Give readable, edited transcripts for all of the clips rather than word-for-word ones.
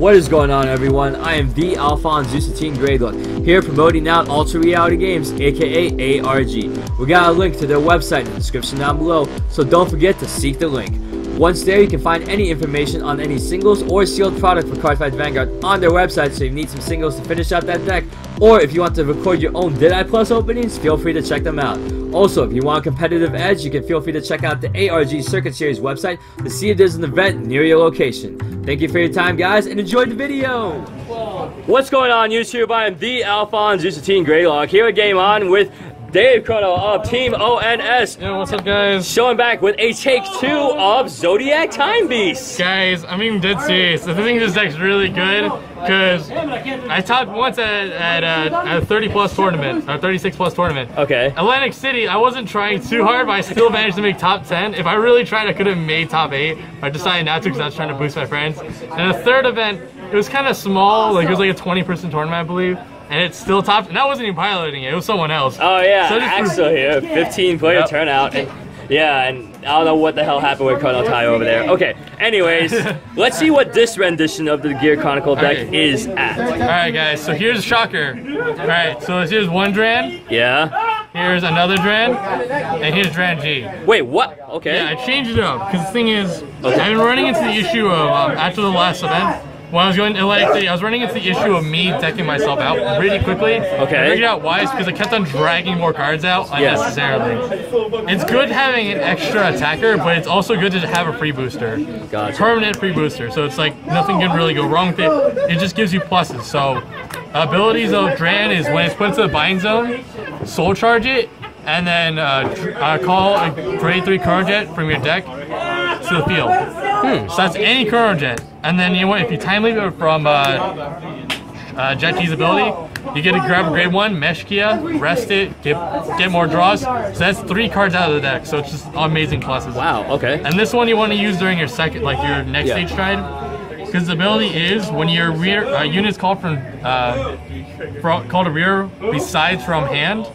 What is going on, everyone? I am the Alphonse Team Gradelock, here promoting out Ultra Reality Games, aka ARG. We got a link to their website in the description down below, so don't forget to seek the link. Once there, you can find any information on any singles or sealed product for Cardfight Vanguard on their website, so if you need some singles to finish out that deck, or if you want to record your own Did I Plus openings, feel free to check them out. Also, if you want a competitive edge, you can feel free to check out the ARG Circuit Series website to see if there's an event near your location. Thank you for your time, guys, and enjoy the video! What's going on, YouTube? I am the Alphonse Team Gradelock, here at Game On with Dave Chrono of Team O.N.S. Yo, what's up, guys? Showing back with a take 2 of Zodiac Time Beasts. Guys, I'm being dead serious. I think this deck's really good because I topped once at a 30+ tournament, or 36+ tournament. Okay. Atlantic City, I wasn't trying too hard, but I still managed to make top 10. If I really tried, I could have made top 8. I decided not to because I was trying to boost my friends. And the third event, it was kind of small, like it was like a 20-person tournament, I believe. And it's still top, and I wasn't even piloting it, it was someone else. Oh yeah, so Axel here, 15 player turnout. And, yeah, and I don't know what the hell happened with Chrono Tie over there. Okay, anyways, let's see what this rendition of the Gear Chronicle deck is at. Alright guys, so here's a shocker. Alright, so here's one Dran. Yeah. Here's another Dran, and here's Dran G. Wait, what? Okay. Yeah, I changed it up, because the thing is, I've been running into the issue of, after the last event, when I was going to Atlantic City, I was running into the issue of me decking myself out really quickly. Okay. I figured out why, it's because I kept on dragging more cards out unnecessarily. It's good having an extra attacker, but it's also good to have a free booster. Gotcha. Permanent free booster, so it's like nothing can really go wrong with it. It just gives you pluses. So, abilities of Dran is when it's put into the bind zone, soul charge it, and then call a grade 3 Chronojet from your deck to the field. So that's any Chronojet. And then you know what? If you time leap it from Jet G's ability, you get to grab a grade 1, Mesh Kia, rest it, get more draws. So that's 3 cards out of the deck. So it's just amazing pluses. Wow. Okay. And this one you want to use during your second, like your next stage stride, because the ability is when your rear unit's called called a rear besides from hand.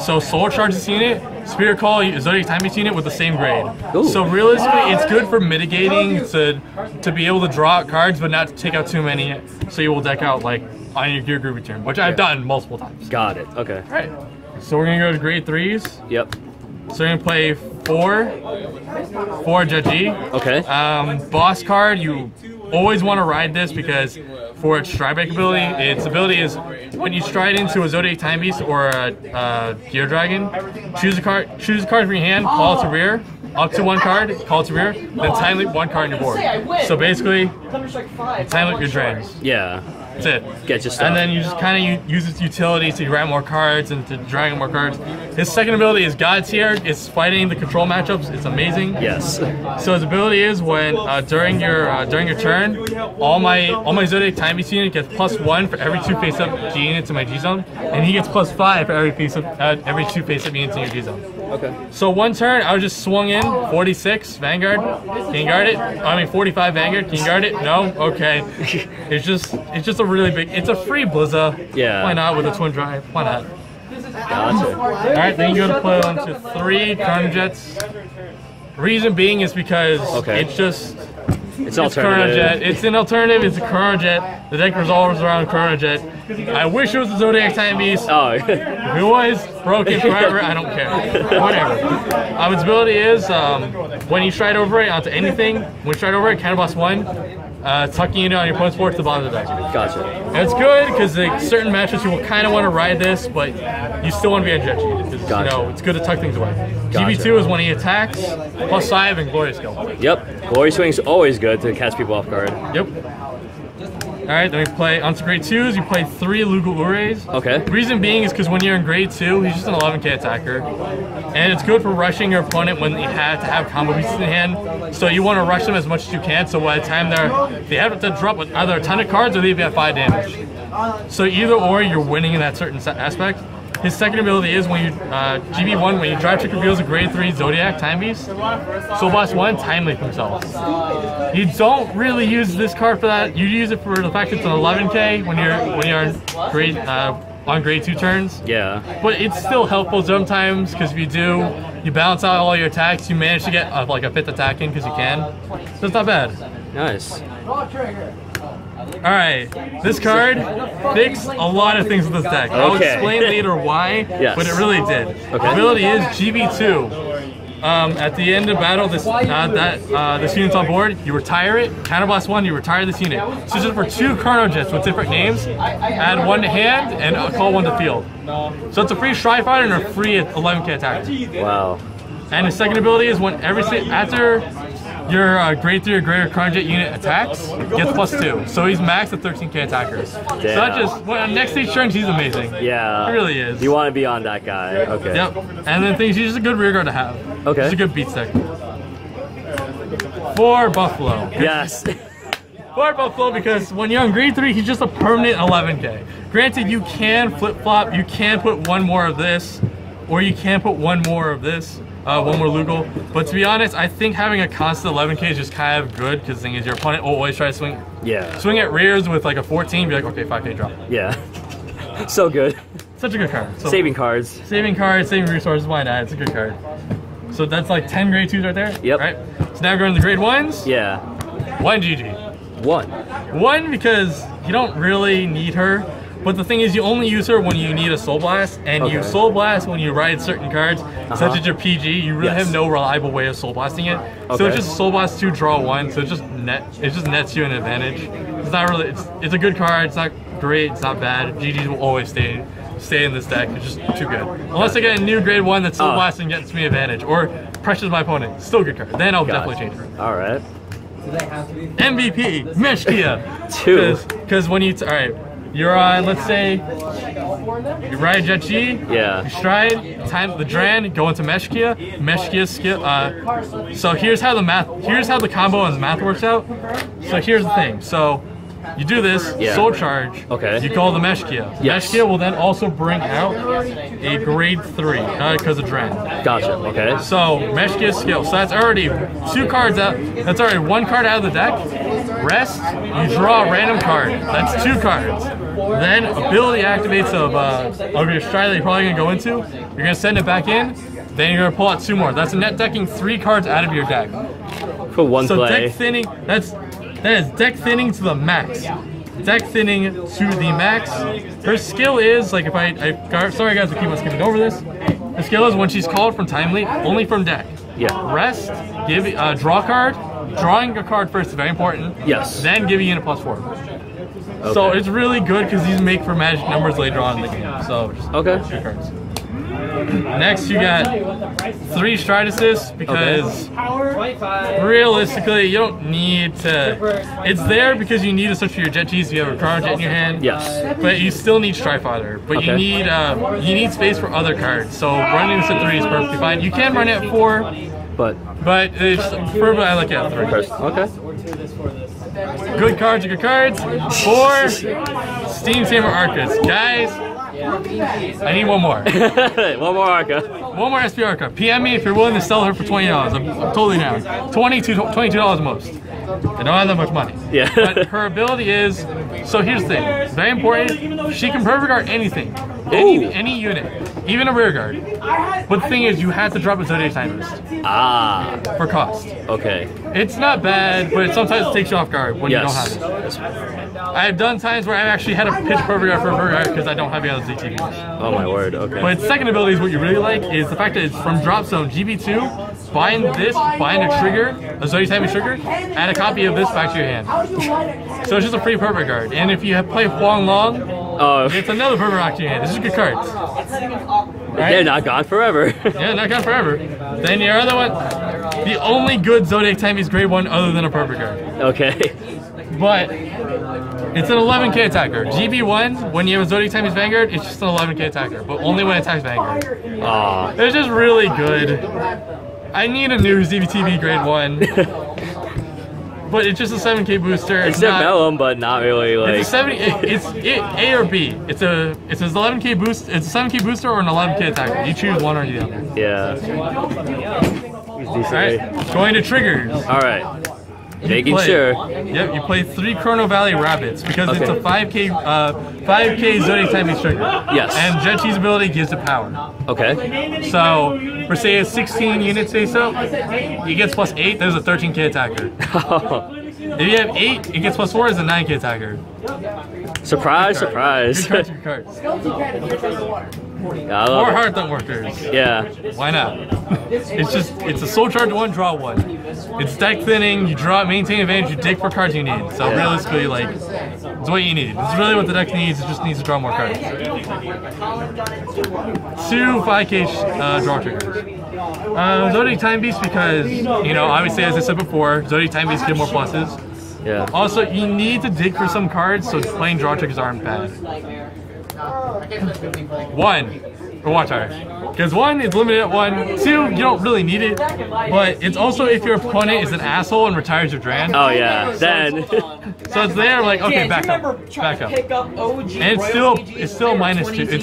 So Soul Charge this unit, Spirit Call Zodiac Time Beasts unit with the same grade. Ooh. So realistically, it's good for mitigating to be able to draw out cards, but not to take out too many. So you will deck out like on your Groovy turn, which I've done multiple times. Got it. Okay. All right. So we're gonna go to grade 3s. Yep. So we're gonna play 4 Jet G. Okay. Boss card, you always want to ride this because for its stride break ability, its ability is when you stride into a Zodiac Time Beast or a Gear Dragon, choose a card from your hand, call it to rear, up to 1 card, call it to rear, then time leap 1 card on your board. So basically, time leap your Drans. Yeah. That's it. Get your stuff. And then you just kind of use its utility to grab more cards and to drag more cards. His second ability is God's Here. It's fighting the control matchups. It's amazing. Yes. So his ability is when during your turn, all my Zodiac Time Beast unit gets +1 for every 2 face-up G units in my G zone, and he gets +5 for every 2 face-up units in your G zone. Okay. So one turn, I was just swung in 46 Vanguard. Can you guard it? I mean 45 Vanguard. Can you guard it? No. Okay. It's just a really big. It's a free Blizza. Yeah. Why not with a twin drive? Why not? Gotcha. All right, then you go to play on to 3 Chronojets. Reason being is because it's alternative. It's an alternative. It's a Chronojet. The deck resolves around Chronojet. I wish it was a Zodiac Time Beast. Oh. If it was broken forever, I don't care. Whatever. Its ability is when you stride over it onto anything, when you stride over it, counterblast 1. Tucking it on your opponent's board to the bottom of the deck. Gotcha. And it's good because like, certain matches you will kind of want to ride this, but you still want to be on Jet G because you know it's good to tuck things away. Gotcha. GB2 is when he attacks, +5 and Glory Skill. Yep. Glory Swing's always good to catch people off guard. Yep. Alright, then we play onto grade 2s, you play 3 Lugal-ures. Okay. The reason being is because when you're in grade 2, he's just an 11k attacker. And it's good for rushing your opponent when they have to have combo pieces in hand. So you want to rush them as much as you can, so by the time they have to drop with either a ton of cards or they have 5 damage. So either or, you're winning in that certain aspect. His second ability is when you, GB1, when you drive trick reveals a grade 3 Zodiac Time Beast, Soul Blast 1, time leap himself. You don't really use this card for that. You use it for the fact it's an 11k when you're grade, on grade 2 turns. Yeah. But it's still helpful sometimes because if you do, you balance out all your attacks, you manage to get like a 5th attack in because you can. So it's not bad. Nice. Alright, this card fixed a lot of things with this deck. I'll explain later why, but it really did. The ability is GB2. At the end of battle, this unit's on board, you retire it, counterblast 1, you retire this unit. So just for 2 Chronojets with different names, add 1 to hand and call 1 to field. So it's a free Strike Fighter and a free 11k attacker. Wow. And his second ability is when after your grade 3 or greater Chronojet unit attacks, gets +2. So he's maxed at 13k attackers. Damn. So that just, on next stage turns, he's amazing. Yeah. He really is. You want to be on that guy. Okay. Yep. And then things, he's just a good rear guard to have. Okay. He's a good beat deck. For Buffalo. Yes. For Buffalo, because when you're on grade 3, he's just a permanent 11k. Granted, you can flip-flop, you can put 1 more of this, or you can put 1 more of this. 1 more Lugal, but to be honest, I think having a constant 11k is just kind of good because the thing is your opponent will always try to swing at rears with like a 14, be like, okay, 5k drop. Yeah. So good. Such a good card. So, saving cards, saving resources, why not? It's a good card. So that's like 10 grade 2s right there? Yep. Right? So now we're going to the grade 1s. Yeah. 1 Gigi. 1 because you don't really need her. But the thing is, you only use her when you need a Soul Blast, and you Soul Blast when you ride certain cards, such as your PG. You really have no reliable way of Soul Blasting it. So it's just Soul Blast 2, draw 1. So it just nets you an advantage. It's not really. It's a good card. It's not great. It's not bad. GGs will always stay in this deck. It's just too good. Unless I get a new grade 1 that's Soul Blasting gets me advantage, or pressures my opponent. Still a good card. Then I'll definitely change it. All right. MVP Meshkia. 2. Because when you you're on, let's say, you ride Jet G, you stride, time the Dran, go into Meshkia skill. So here's how the combo and the math works out. So here's the thing. So you do this, Soul Charge, you call the Meshkia. Meshkia will then also bring out a grade 3, because of Dran. Gotcha, okay. So Meshkia skill, so that's already 2 cards out, that's already 1 card out of the deck. Rest, you draw a random card, that's 2 cards. Then ability activates of your stride that you're probably going to go into, you're going to send it back in, then you're going to pull out 2 more. That's a net decking 3 cards out of your deck. For 1 play. So deck thinning, that is deck thinning to the max. Deck thinning to the max. Her skill is, like sorry guys, I keep on skipping over this. Her skill is when she's called from Timely, only from deck. Yeah. Rest, give draw card. Drawing a card first is very important. Yes. Then give a unit +4. So it's really good because these make for magic numbers later on in the game. So just 2 cards. Next, you got 3 Stride Assists because realistically, you don't need to. It's there because you need to switch for your Jet Gs if you have a Chronojet in your hand. Yes. But you still need Strike Fighter. But you need space for other cards. So running this at 3 is perfectly fine. You can run it at 4, but it's preferably I like it at 3. Okay. Good cards are good cards. 4 Steam Tamer Arkas, guys. I need 1 more. 1 more Arka. 1 more SP Arka. PM me if you're willing to sell her for $20. I'm totally down. $22 most. I don't have that much money. Yeah. But her ability is, so here's the thing, very important, she can perfect guard anything. Any unit. Even a rear guard. But the thing is, you have to drop a Zodiac Time Beast. For cost. Okay. It's not bad, but sometimes it takes you off guard when you don't have it. I've done times where I've actually had to pitch perfect guard for a perfect guard because I don't have any other ZTVs. Oh my word, okay. But its second ability is what you really like, is the fact that it's from drop zone GB2, bind a trigger, a Zodiac Time Beast trigger, add a copy of this back to your hand. So it's just a free perfect guard. And if you play Huang Long, it's another perfect back to your hand. This is good cards. Right? They're not gone forever. Yeah, not gone forever. Then your other one, the only good Zodiac Time Beast grade 1 other than a perfect guard. Okay. But it's an 11k attacker. GB1, when you have a Zodiac Time Beast Vanguard, it's just an 11k attacker, but only when it attacks Vanguard. It's just really good. I need a new ZVTV grade 1. But it's just a 7k booster. It's a Bellum, but not really like. It's a A or B. It's an 11k boost. It's a 7k booster or an 11k attacker. You choose one or the other. Yeah. Alright, going to triggers. Alright. Making sure. Yep, you play 3 Chrono Valley Rabbits because it's a 5k Zodiac Time Beast trigger. Yes. And Jet G's ability gives it power. Okay. So for say a 16 unit say so, he gets +8. There's a 13k attacker. If you have 8, it gets +4 as a 9K attacker. Surprise, surprise. Good cards. Yeah, More heart than workers. Yeah. Why not? It's a soul charge 1, draw 1. It's deck thinning, you draw, maintain advantage, you dig for cards you need. So realistically, like, it's what you need. It's really what the deck needs, it just needs to draw more cards. 2 5K draw triggers. Zodiac Time Beasts because, you know, obviously as I said before, Zodiac Time Beasts get more pluses. Yeah. Also, you need to dig for some cards, so playing draw triggers aren't bad. 1, or watch out. Because 1 is limited at 1. 2, you don't really need it. But it's also if your opponent is an asshole and retires your Dran. Oh yeah, then. So it's there, like, okay, back up. Back up. And it's still -2. It's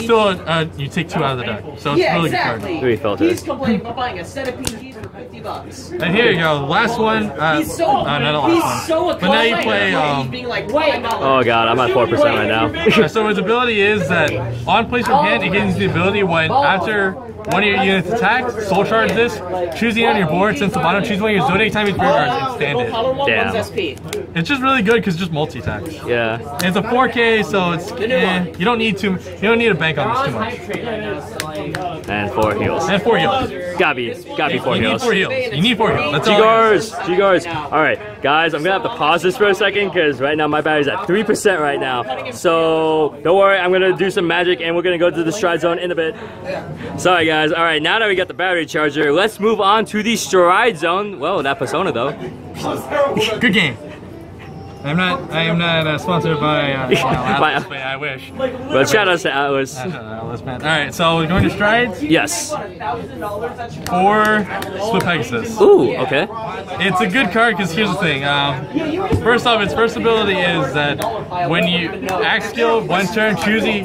still, you take 2 out of the deck. So it's really good card. 3 filter. He's complaining about buying a set of PGs for $50. And here you go, last one. Not the last one. But now you play, Oh god, I'm at 4% right now. so his ability is that on place from hand, it gives you the ability when after one of your units attack, soul charge this, choose the unit on your board, since the bottom, choose one of your Zodiac Time Beasts cards and stand it. Damn. It's just really good because it's just multi-attacks. Yeah. And it's a 4K, so it's you don't need to a bank on this too much. And 4 heals. And 4 heals. Gotta be 4 You need heals. 4 heals. You need 4 heals. That's all. G-guards. Alright, guys, I'm gonna have to pause this for a second because right now my battery's at 3% right now. So don't worry, I'm gonna do some magic and we're gonna go to the stride zone in a bit. Sorry guys. Alright, now that we got the battery charger, let's move on to the stride zone. Whoa, that persona though. Good game. I am not sponsored by Atlas, but I wish. But shout out to Atlas. Man. Alright, so we're going to strides? Yes. For Split Pegasus. Ooh, okay. It's a good card because here's the thing. First off, its first ability is that when you act skill, 1 turn, choose a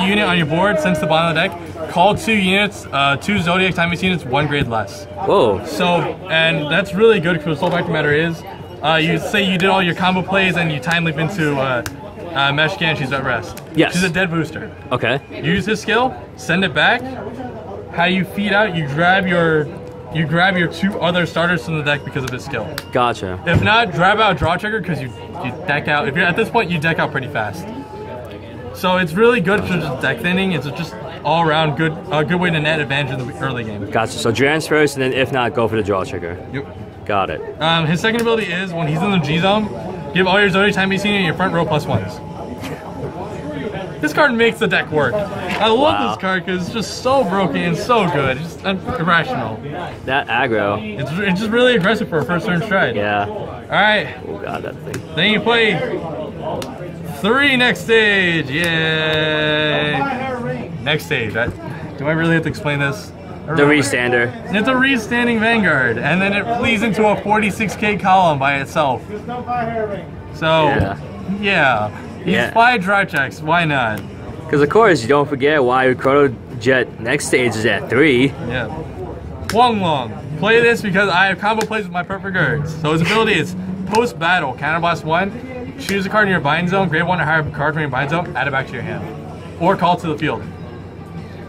unit on your board, send to the bottom of the deck, call 2 units, 2 Zodiac Time Beast units, 1 grade less. Whoa. So, and that's really good because the whole fact of the matter is, you say you did all your combo plays and you time leap into Meshkan, she's at rest. Yes. She's a dead booster. Okay. Use his skill, send it back. How you feed out, you grab your 2 other starters from the deck because of his skill. Gotcha. If not, grab out draw trigger because you deck out. If you're at this point, you deck out pretty fast. So it's really good for just deck thinning. It's just all around good way to net advantage in the early game. Gotcha. So Drans first, and then if not, go for the draw trigger. Yep. Got it. His second ability is when he's in the G zone, give all your Zodiac Time Beasts in your front row +1s. This card makes the deck work. I love this card because it's just so broken and so good. It's just irrational. That aggro. It's just really aggressive for a first turn stride. Yeah. Alright. Oh god, that thing. Then you play 3 Nextage. Yay! Nextage. Do I really have to explain this? The restander. It's a restanding Vanguard, and then it leads into a 46k column by itself. So, yeah. He's 5 drive checks, why not? Because of course, you don't forget why Chronojet Nextage is at 3. Yeah. Huang. Play this because I have combo plays with my perfect guards. So his ability is post-battle, counterblast 1, choose a card in your bind zone, grade 1 or higher card from your bind zone, add it back to your hand. Or call to the field.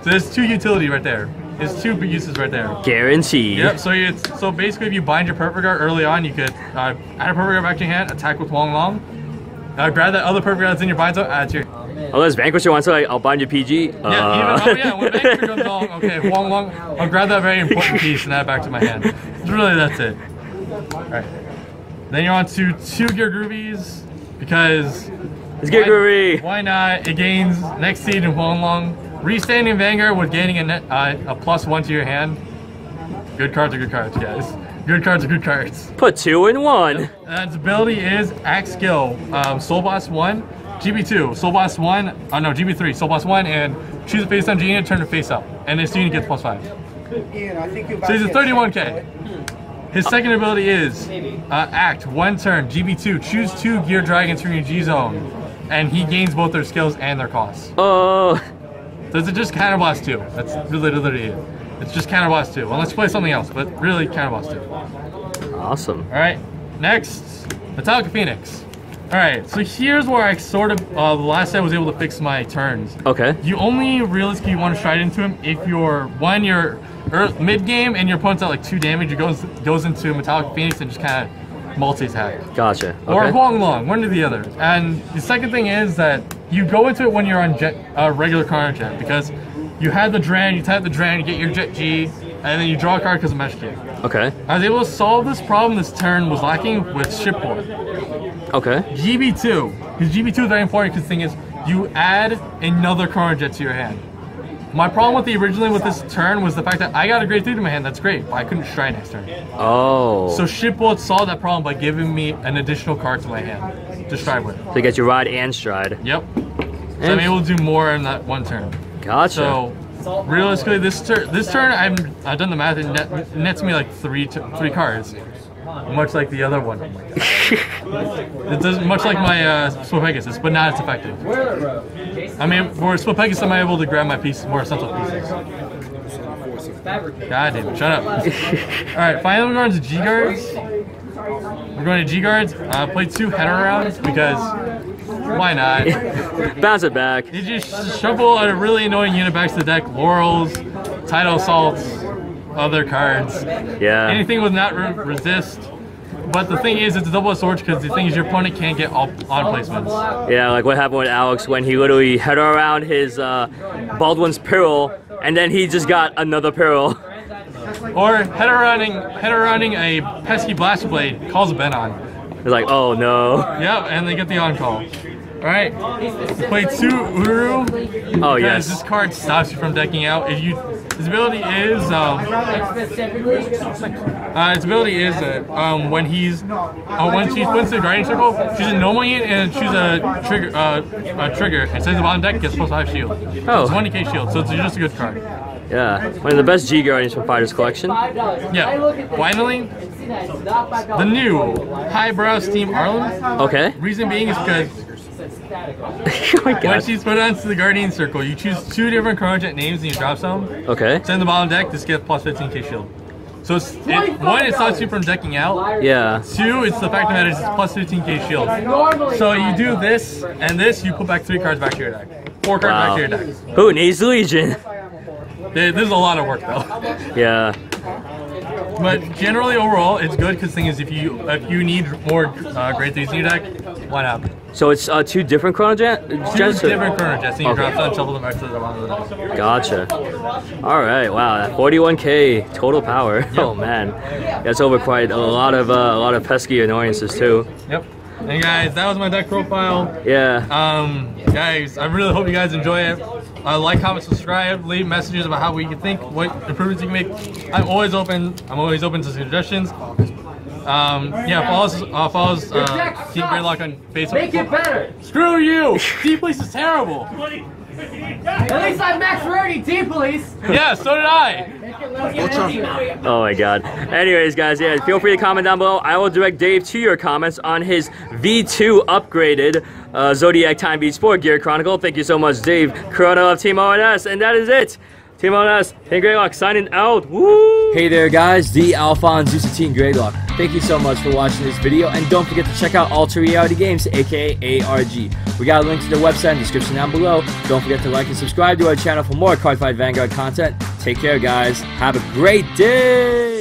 So there's 2 utility right there. There's 2 big uses right there. Guaranteed. Yep, so basically if you bind your Perfect Guard early on, you could add a Perfect Guard back to your hand, attack with Huang. Grab that other Perfect Guard that's in your bind zone, add it to your... Unless Vanquisher wants to, like, I'll bind your PG. When Vanquisher comes along, okay, Huang, I'll grab that very important piece and add it back to my hand. That's it. Alright. Then you're on to 2 Gear Groovies, because... Let's get Groovy! Why not? It gains Nextage and Huang. Restanding Vanguard with gaining a +1 to your hand. Good cards are good cards, guys. Good cards are good cards. Put 2 in 1. Its ability is Act Skill, Soul Boss 1, GB2, Soul Boss 1, GB3, Soul Boss 1, and choose a face down G unit, turn it face up. And this unit gets +5. So he's a 31k. His second ability is Act, 1 turn, GB2, choose 2 Gear Dragons from your G zone. And he gains both their skills and their costs. Oh. So it's just Counterblast 2. That's literally it. It's just Counterblast 2. Unless you play something else, but really Counterblast 2. Awesome. Alright, next, Metallica Phoenix. Alright, so here's where I sort of, the last time I was able to fix my turns. Okay. You only realistically want to stride into him if you're mid-game and your opponent's at like 2 damage, it goes into Metallica Phoenix and just kind of multi-attack. Gotcha. Okay. Or Huang, one or the other. And the second thing is that you go into it when you're on regular Chronojet, because you have the Dran, you type the Dran, you get your Jet G, and then you draw a card because of Mesh Key. Okay. I was able to solve this problem this turn was lacking with Shiftbullet. Okay. GB2. Because GB2 is very important because the thing is, you add another Chronojet to your hand. My problem originally with this turn was the fact that I got a grade 3 to my hand, that's great, but I couldn't stride next turn. Oh. So Shiftbullet solved that problem by giving me an additional card to my hand to stride with. To get your ride and stride. Yep. So I'm able to do more in that one turn. Gotcha. So realistically, this turn I've done the math, it nets me like three cards. Much like the other one. It does much like my Split Pegasus, but not as effective. I mean, for Split Pegasus, I'm able to grab my pieces, more essential pieces. God damn it, shut up. Alright, finally we're going to G guards. We're going to G guards. Play 2 Heteroround because why not? Bounce it back. You just shuffle a really annoying unit back to the deck. Laurels, Tidal Assaults, other cards. Yeah. Anything with not resist. But the thing is, it's a double-edged sword because the thing is, your opponent can't get all on placements. Yeah, like what happened with Alex when he literally head around his Baldwin's Peril, and then he just got another Peril. Or head-rounding a pesky Blast Blade, calls a Ben on. It's like, oh no. Yep, and they get the on-call. Alright, play 2 Uluru. Oh yes. This card stops you from decking out. If you, his ability is that when he's when she puts the Guardian Circle, choose a normal unit and choose a trigger. And sends the bottom deck, gets +5 shield. Oh. It's 20k shield, so it's just a good card. Yeah, one of the best G Guardians from Fighters Collection. Yeah. Finally, the new Highbrow Steam Arlim. Okay. Reason being is because Oh my God. when she's put onto the Guardian Circle, you choose 2 different Chronojet names and you drop some. Okay. Send the bottom deck, this gets +15k shield. So one, it stops you from decking out. Yeah. 2, it's the fact that it's +15k shield. So you do this and this, you put back 3 cards back to your deck. 4 cards back to your deck. Who needs Legion? This is a lot of work though. Yeah. But generally overall, it's good because the thing is, if you need more grade 3s in your deck, why not? So it's 2 different Chronojet? 2 different Chronojets, and you drop them, shuffle them back to the bottom of the deck. Gotcha. All right. Wow. 41k total power. Yep. Oh man, that's over quite a lot of pesky annoyances too. Yep. And guys, that was my deck profile. Yeah. Guys, I really hope you guys enjoy it. Like, comment, subscribe, leave messages about how we can think, what improvements you can make. I'm always open to suggestions. Yeah, follow us Team Gradelock on Facebook. Make it better. Screw you! T-Police is terrible. At least I'm Max Rarity, Team Police. Yeah, so did I. Oh my God. Anyways, guys, yeah, feel free to comment down below. I will direct Dave to your comments on his V2 upgraded Zodiac Time Beasts 4 Gear Chronicle. Thank you so much, Dave. Chrono of Team O.N.S. And that is it. Team O.N.S. Team Gradelock signing out. Woo! Hey there, guys. The Alphonse Team Gradelock. Thank you so much for watching this video, and don't forget to check out Alter Reality Games, aka ARG. We got a link to their website in the description down below. Don't forget to like and subscribe to our channel for more Cardfight Vanguard content. Take care, guys. Have a great day.